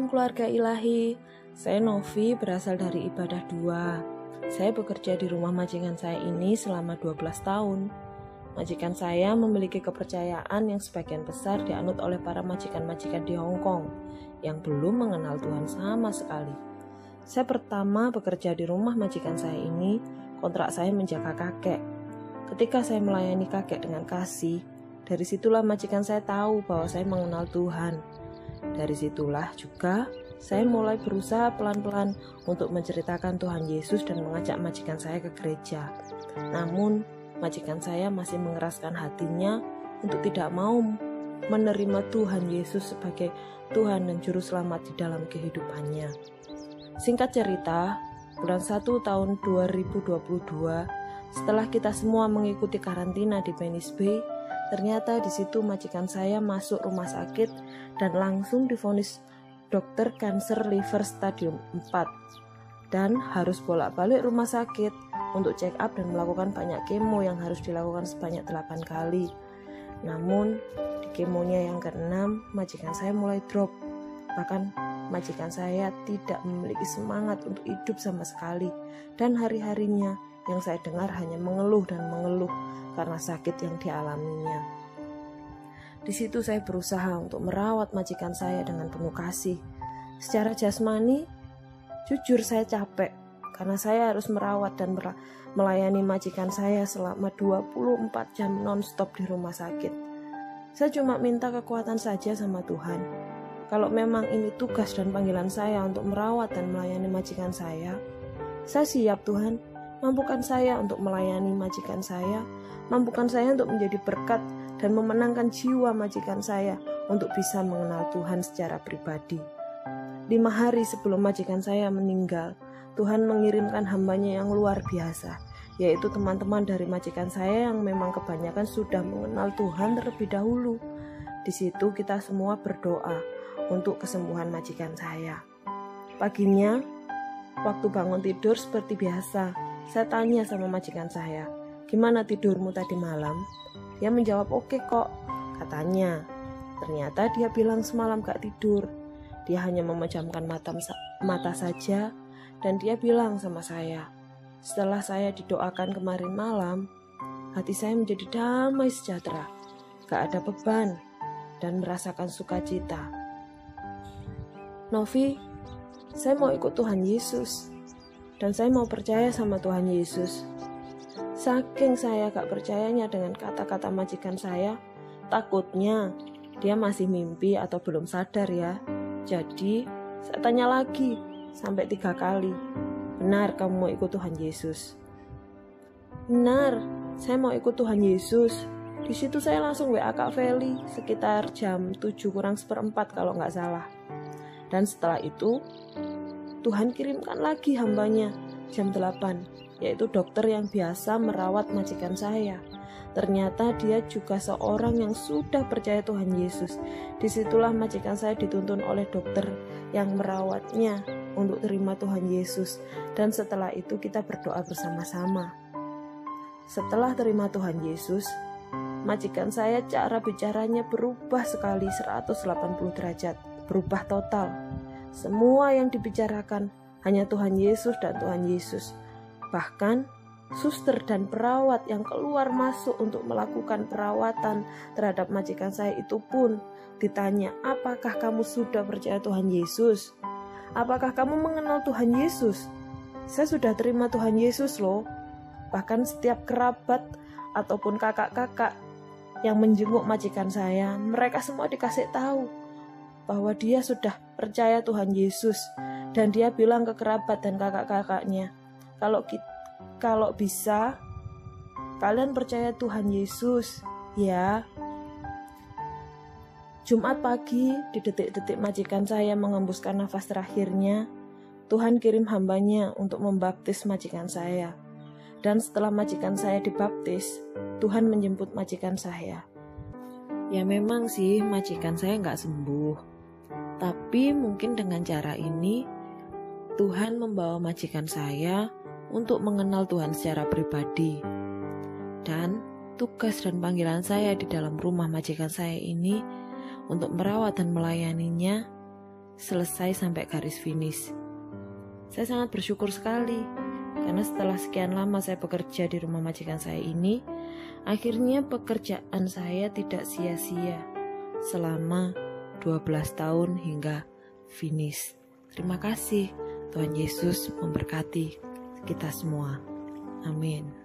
Shalom keluarga ilahi, saya Novi berasal dari Ibadah 2. Saya bekerja di rumah majikan saya ini selama 12 tahun. Majikan saya memiliki kepercayaan yang sebagian besar dianut oleh para majikan-majikan di Hong Kong yang belum mengenal Tuhan sama sekali. Saya pertama bekerja di rumah majikan saya ini, kontrak saya menjaga kakek. Ketika saya melayani kakek dengan kasih, dari situlah majikan saya tahu bahwa saya mengenal Tuhan. Dari situlah juga saya mulai berusaha pelan-pelan untuk menceritakan Tuhan Yesus dan mengajak majikan saya ke gereja. Namun, majikan saya masih mengeraskan hatinya untuk tidak mau menerima Tuhan Yesus sebagai Tuhan dan Juru Selamat di dalam kehidupannya. Singkat cerita, bulan 1 tahun 2022, setelah kita semua mengikuti karantina di Venice Bay, ternyata di situ majikan saya masuk rumah sakit dan langsung divonis dokter kanker liver stadium 4 dan harus bolak-balik rumah sakit untuk check up dan melakukan banyak kemo yang harus dilakukan sebanyak 8 kali. Namun di kemonya yang ke-6 majikan saya mulai drop. Bahkan majikan saya tidak memiliki semangat untuk hidup sama sekali, dan hari-harinya yang saya dengar hanya mengeluh dan mengeluh karena sakit yang dialaminya. Di situ saya berusaha untuk merawat majikan saya dengan penuh kasih. Secara jasmani, jujur saya capek karena saya harus merawat dan melayani majikan saya selama 24 jam non-stop di rumah sakit. Saya cuma minta kekuatan saja sama Tuhan. Kalau memang ini tugas dan panggilan saya untuk merawat dan melayani majikan saya siap Tuhan. Mampukan saya untuk melayani majikan saya, mampukan saya untuk menjadi berkat dan memenangkan jiwa majikan saya untuk bisa mengenal Tuhan secara pribadi. 5 hari sebelum majikan saya meninggal, Tuhan mengirimkan hambanya yang luar biasa, yaitu teman-teman dari majikan saya yang memang kebanyakan sudah mengenal Tuhan terlebih dahulu. Di situ kita semua berdoa untuk kesembuhan majikan saya. Paginya, waktu bangun tidur seperti biasa, saya tanya sama majikan saya, "Gimana tidurmu tadi malam?" Dia menjawab, "Oke kok," katanya. Ternyata dia bilang semalam gak tidur. Dia hanya memejamkan mata saja, dan dia bilang sama saya, "Setelah saya didoakan kemarin malam, hati saya menjadi damai sejahtera, gak ada beban, dan merasakan sukacita." Novi, saya mau ikut Tuhan Yesus, dan saya mau percaya sama Tuhan Yesus. Saking saya gak percayanya dengan kata-kata majikan saya, takutnya dia masih mimpi atau belum sadar ya. Jadi saya tanya lagi sampai 3 kali, "Benar kamu mau ikut Tuhan Yesus?" "Benar, saya mau ikut Tuhan Yesus." Di situ saya langsung WA Kak Feli sekitar jam 7:04 kalau nggak salah. Dan setelah itu Tuhan kirimkan lagi hambanya jam 8, yaitu dokter yang biasa merawat majikan saya. Ternyata dia juga seorang yang sudah percaya Tuhan Yesus. Disitulah majikan saya dituntun oleh dokter yang merawatnya untuk terima Tuhan Yesus. Dan setelah itu kita berdoa bersama-sama. Setelah terima Tuhan Yesus, majikan saya cara bicaranya berubah sekali 180 derajat, berubah total. Semua yang dibicarakan hanya Tuhan Yesus dan Tuhan Yesus. Bahkan suster dan perawat yang keluar masuk untuk melakukan perawatan terhadap majikan saya itu pun ditanya, "Apakah kamu sudah percaya Tuhan Yesus? Apakah kamu mengenal Tuhan Yesus?" Saya sudah terima Tuhan Yesus loh. Bahkan setiap kerabat ataupun kakak-kakak yang menjenguk majikan saya, mereka semua dikasih tahu bahwa dia sudah percaya Tuhan Yesus. Dan dia bilang ke kerabat dan kakak-kakaknya, kalau bisa kalian percaya Tuhan Yesus ya. Jumat pagi, di detik-detik majikan saya mengembuskan nafas terakhirnya, Tuhan kirim hambanya untuk membaptis majikan saya. Dan setelah majikan saya dibaptis, Tuhan menjemput majikan saya. Ya memang sih majikan saya nggak sembuh, tapi mungkin dengan cara ini Tuhan membawa majikan saya untuk mengenal Tuhan secara pribadi. Dan tugas dan panggilan saya di dalam rumah majikan saya ini untuk merawat dan melayaninya selesai sampai garis finish. Saya sangat bersyukur sekali, karena setelah sekian lama saya bekerja di rumah majikan saya ini, akhirnya pekerjaan saya tidak sia-sia selama 12 tahun hingga finish. Terima kasih, Tuhan Yesus memberkati kita semua. Amin.